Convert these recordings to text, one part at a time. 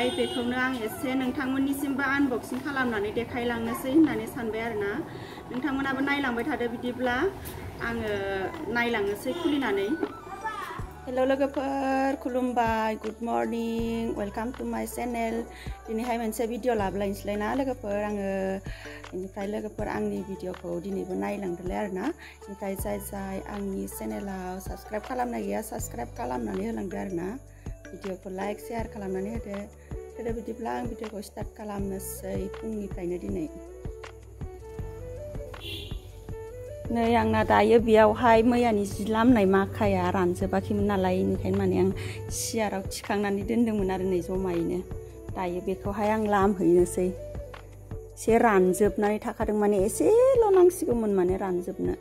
नालाय बेखौनो आं एसे नोंथांमोननिसिमबो आनबक्सिं खालामनानै देखायलांनोसै होननानै सानबाय आरोना नोंथांमोनाबो नायलांबाय थादो बिदिब्ला आङो नायलांनोसै खुलिनानै हेलौ लोगोफोर खुलुमबाय good morning welcome to my channel दिनैहाय मोनसे भिडिअ लाबोलायनोसैलाय ना लोगोफोर आङो बेनिफ्राय लोगोफोर आंनि भिडिअखौ दिनैबो नायलांदोलाय आरोना बेनिफ्राय जाय आंनि चेनेलाव साबस्क्राइब खालामनाय गैया साबस्क्राइब खालामनानै होलांदो आरोना भिडिअखौ लाइक शेयार खालामनानै होदो बिदिब्ला आं भिडिअखौ स्टार्ट खालामनोसै फुंनिफ्रायनो दिनै नै आंना दायो बेयावहाय मैयानि जि लामनाय माखाया रानजोबाखैमोन नालाय बेनिखायनो माने आं सियाराव थिखांनानै दोन्दोंमोन आरो नै जमायैनो दायो बेखौहाय आं लामहैनोसै एसे रानजोबनानै थाखादों माने एसेल' नांसिगौमोन माने रानजोबनो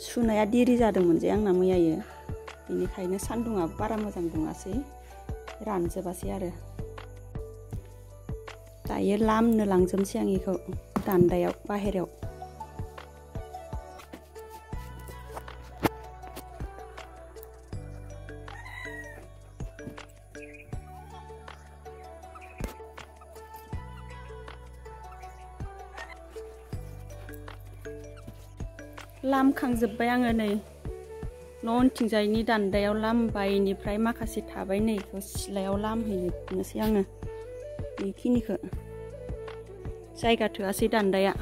सुनाया देरि जादोंमोन जे आंना मैयायो बेनिखायनो सान्दुङाबो बारा मोजां दुङासै रानजोबासै आरो दायो लामनो लांजोबनोसै आं बेखौ दान्दायाव बाहेरायाव लामखांजोब्बाय आङो नै न' उनथिंजायनि दान्दायाव लामबाय बेनिफ्राय माखासे थाबाय नै बेखौ सिलायाव लामहैनोसै आङो बेखिनिखौ जायगा थोआसै दान्दाया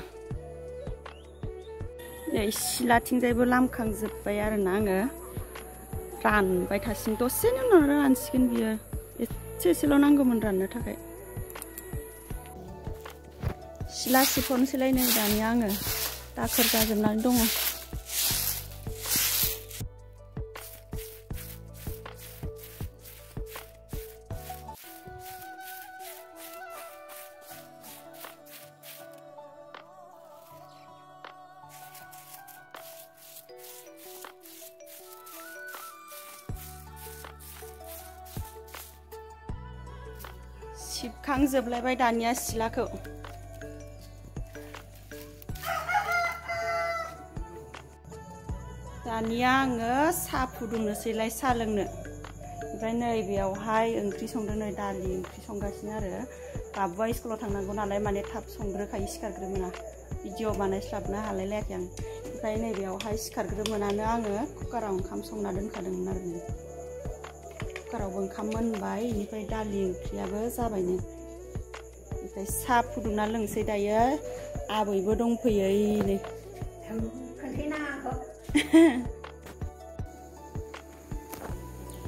नै सिलाथिंजायबो लामखांजोब्बाय आरोना आङो रानबाय थासिगोन दसेनि उनाव रानसिगोन बियो एसेल' नांगौमोन राननो थाखाय सिला सिबहरनोसैलाय नै दानिया आङो दाखोर जाजोबनानै दङ सिबखांजोबलायबाय दानिया सिलाखौ दानिया आङो साहा फुदुंनोसैलाय साहा लोंनो ओमफ्राय नै बेयावहाय ओंख्रि संदों नै दालि ओंख्रि संगासिनो आरो बाबुआ स्कुलाव थांनांगौ नालाय माने थाब संग्रोखायो सिखारग्रोमोना भिडिअ बानायस्लाबनो हालाय लायाखै आं ओमफ्राय नै बेयावहाय सिखारग्रोमोनानो आङो कुकाराव ओंखाम संना दोनखादोंमोन आरो नै कुकारावबो ओंखाम मोनबाय बेनिफ्राय दालि ओंख्रियाबो जाबायनो ओमफ्राय साहा फुदुंना लोंसै दायो आबैबो दंफैयो नै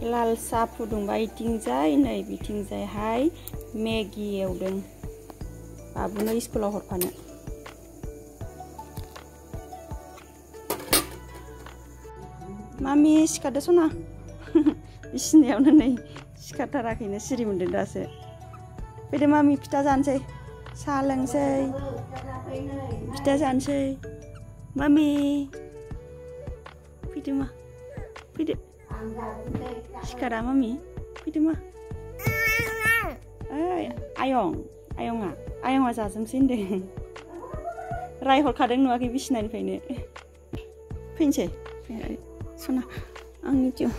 लाल साहा फुदुंबाय इथिंजाय नै बिथिंजायहाय मेगि एवदों बाबुनो स्कुलाव हरफानो मामि सिखारदो सना बिसिनायावनो नै सिखारथाराखैनो सिरि मोनदों दासो फैदो मामि फिथा जानोसै साहा लोंसै फिथा जानोसै मामि फैदो मा फैदो सिखारा मामि फैदो मा ओइ आयंआ जाजोबसै होनदों रायहरखादों नुवाखै बिसिनानिफ्रायनो फैनोसै सना आंनि जिउ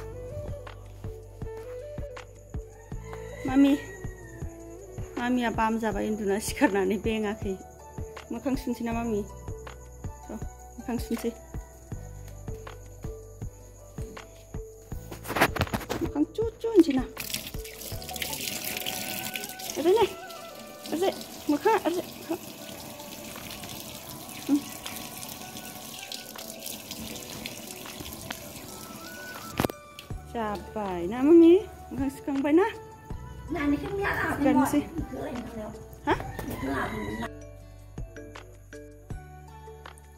मामिया बाम जाबाय उन्दुना सिखारनानै बेङाखै मोखां सुनसै ना मामि मोखां सुनसै मोखां cucu होनसै ना ओरैनो ओरैजाय मोखाङा ओरैजाय जाबाय ना मामि मोखां सुखांबाय ना गाननोसै हा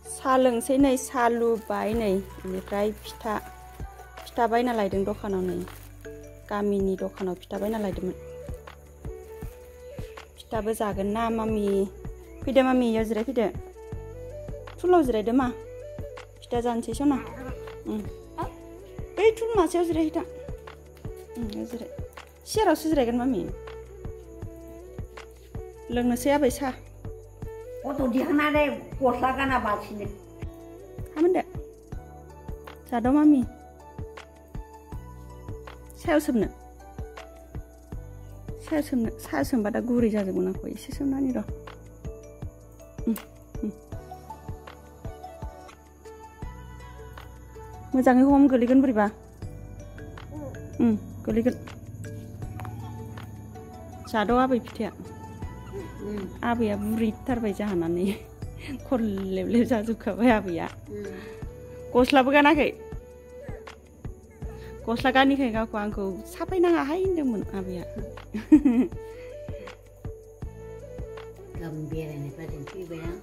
साहा लोंसै नै साहा लुबाय नै बेनिफ्राय फिथा बायना लायदों दखानाव नै गामिनि दखानाव फिथा बायना लायदोंमोन फिथाबो जागोन ना मामि फैदो मामि इयाव जिरायफैदो थुलाव जिरायदो मा फिथा जानोसै सना बै थुल मासेयाव जिरायहैथां जिराय सियारावसो जिरायगोन मामि लोंनोसै आबै साहा गथ' दिखांनानै गस्ला गाना बासिनो हामोनदो जाद' मामि सायाव सोबनो सा सोमबा दा गुरै जाजोबगोन आंखौ एसे सोमनानै र' मोजाङै हम गोलैगोन बोरैबा गोलैगोन जाद' आबै फिथाइया आबैया बुरैथारबाय जाहानानै खरलेबलेब जाजोबखाबाय आबैया गस्लाबो गानाखै गस्ला गानिखाय गावखौ आंखौ साफायनाङाहाय होनदोंमोन आबैया गाबोन बेरायनायफोरजों फैबाय आं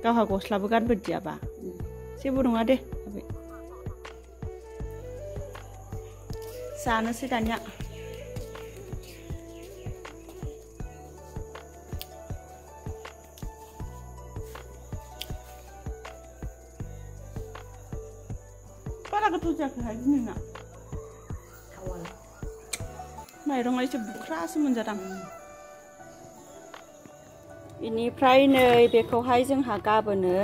गावहा गस्लाबो गानबोदियाबा जेबो नङा दे आबै जानोसै दानिया बारा गोथाव जायाखैहाय दिनैना माइरंआ एसे बुख्रासो मोनजादां बेनिफ्राय नै बेखौहाय जोंहा गाबोनो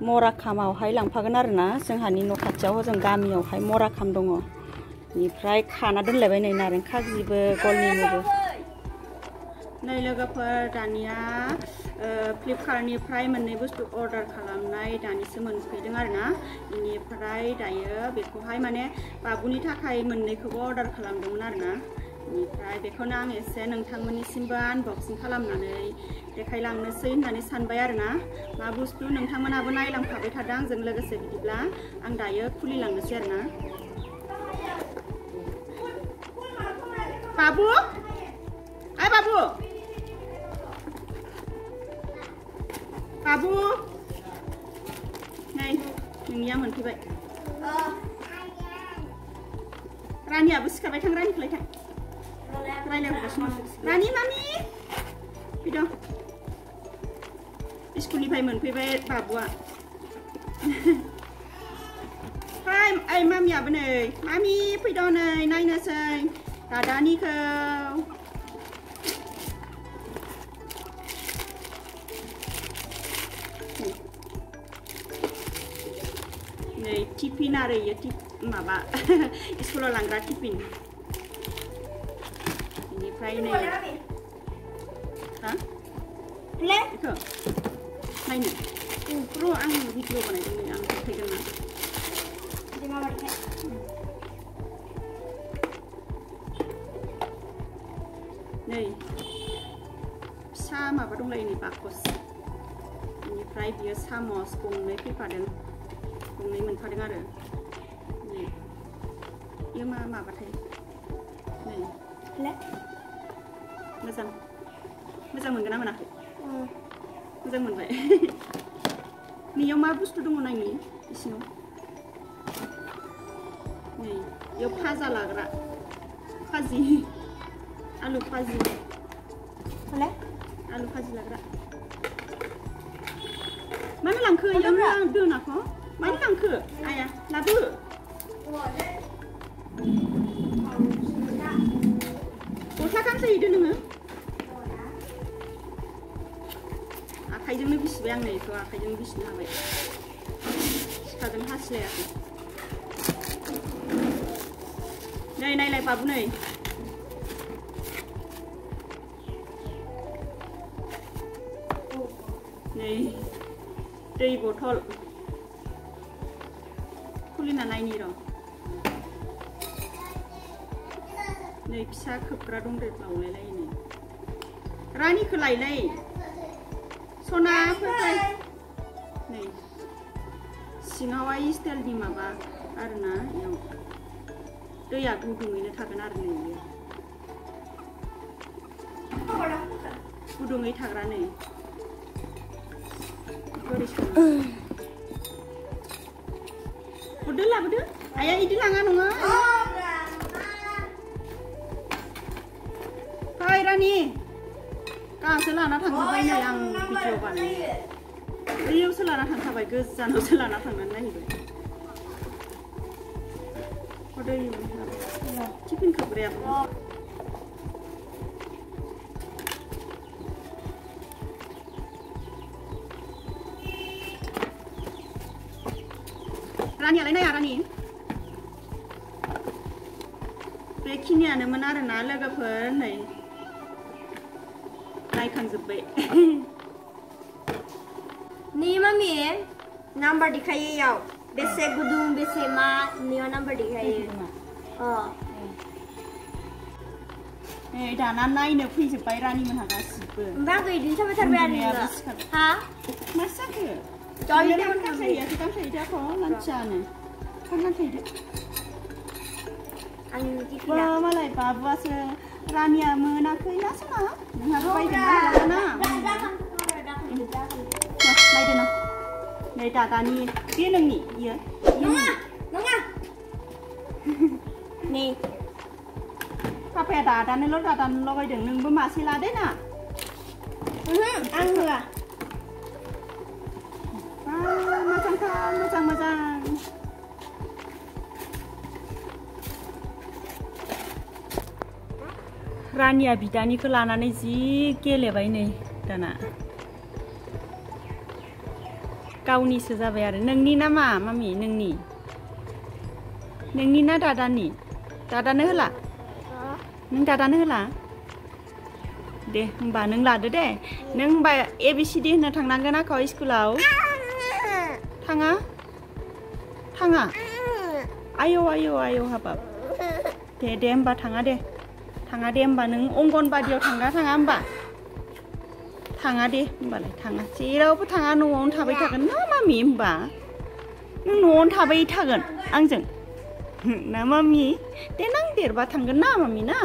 मराखामावहाय लांफागोन आरोना जोंहानि न' खाथियाव हजों गामियावहाय मराखाम दङ बेनिफ्राय खाना दोनलायबाय नै नारें खाजिबो गलनिबो नै लोगोफोर दानिया फ्लिपकार्टनिफ्राय मोननै बुस्थु अर्डार खालामनाय दानिसो मोनफैदों आरोना बेनिफ्राय दायो बेखौहाय माने बाबुनि थाखाय मोननैखौबो अर्डार खालामदोंमोन आरोना बेनिफ्राय बेखौनो आं एसे नोंथांमोननिसिमबो आनबक्सिं खालामनानै देखायलांनोसै होननानै सानबाय आरोना मा बुस्थु नोंथांमोनाबो नायलांफाबाय थादों आंजों लोगोसे बिदिब्ला आं दायो खुलिलांनोसै आरोना बाबु ओइ बाबु बाबु नै नोंनिया मोनफैबाय रानियाबो सिखारबाय थां रानिखौलाय थां रायलायहरगासिनो रानि मामि फैद' स्कुलनिफ्राय मोनफैबाय बाबुआ फाय ओइ मामियाबो नै मामि फैद' नै नायनोसै दादानिखौ नै टिफिन आरो इयो माबा स्कुलाव लांग्रा टिफिन बेनिफ्राय नै हा बेखौ नायनो र' आं भिडिअ बानायदों नै आं देखायगोन ना नै फिसा माबा दंलायो नै बाकस बेनिफ्राय बियो सामस गंनै फैफादों गंनै मोनफादों आरो नै बेयो माबाथाय नै मोजां मोनगोन ना मोनाखै मोजां मोनबाय नैयाव मा बुस्थु दङ नायनि इसिङाव नै बेयाव फाजा लाग्रा फाजि आलु फाजि आलु फाजि लाग्रा मानो लांखो इयावनो दोनाखौ मानो लांखो आया लाबो गस्ला गानसै इदो नोङो आखाइजोंनो बिसिबाय आं नै बेखौ आखाइजोंनो बिसिनो हाबाय सिखाजों हासिलायाखै नै नायलाय बाबु नै नै दै बथल खुलिना नायनि र' नै फिसा खोबग्रा दंदेरबावलायलाय नै रानिखौ लायलाय सना फैबाय नै सिङावहाय स्टाइलनि माबा आरोना इयाव दैया गुदुङैनो थागोन आरो नै इयो गुदुङै थाग्रा नै हरदो लाबोदो आया इदि लाङा नङा फै रानि गाहासो लाना थांखाबाय नै आं भिडिअ बानायो बैयावसो लाना थांखाबाय गोजानावसो लाना थांनानै नायहैबाय हरदो टिफिन खोबग्रायाबो रानियालाय नाया रानि बेखिनिया फैयानोमोन आरोना लोगोफोर नै नायखांजोब्बाय नी मम्मी नंबर दिखाइए याव बेसे गुदुं बेसे मा नियो नंबर दिखाइए दाना नायनो फैजोब्बाय रानिमोनहा गासिबो ओमफ्राय आंखौ इदिनो थाबाय थारबाय आरो नोङो हा मा जाखो जयनो खांसायाखै दांसायदोखौ लान्थियानो खांनांखायदो आं बा मालाय बाबुआसो रानिया मोनाखै ना साना नोंहाबो बायदों ना नायदो ना नै दादानि बे नोंनि इयो नङा नङा नै पापाया दादानोल' बायदों नोंबो मासे लादो ना आं होआ मोजांथार मोजां रानिया बिदानिखौ लानानै जि गेलेबाय नै दाना गावनिसो जाबाय आरो नोंनि ना मा मामि नोंनि ना दादानि दादानो होला नों दादानो होला दे होमबा नों लादो दे नों होमबा ABCD होननो थांनांगोन आखा स्कुलाव थाङा आयौ हाबाब दे होमबा थाङा दे होमबा नों अंगनबादियाव थाङा होमबा थाङा दे होमबालाय थाङा जेरावबो थाङा न'आवनो थाबाय थागोन ना मामि होमबा नों न'आवनो थाबाय थागोन आंजों ना मामि देनां देरबा थांगोन ना मामि ना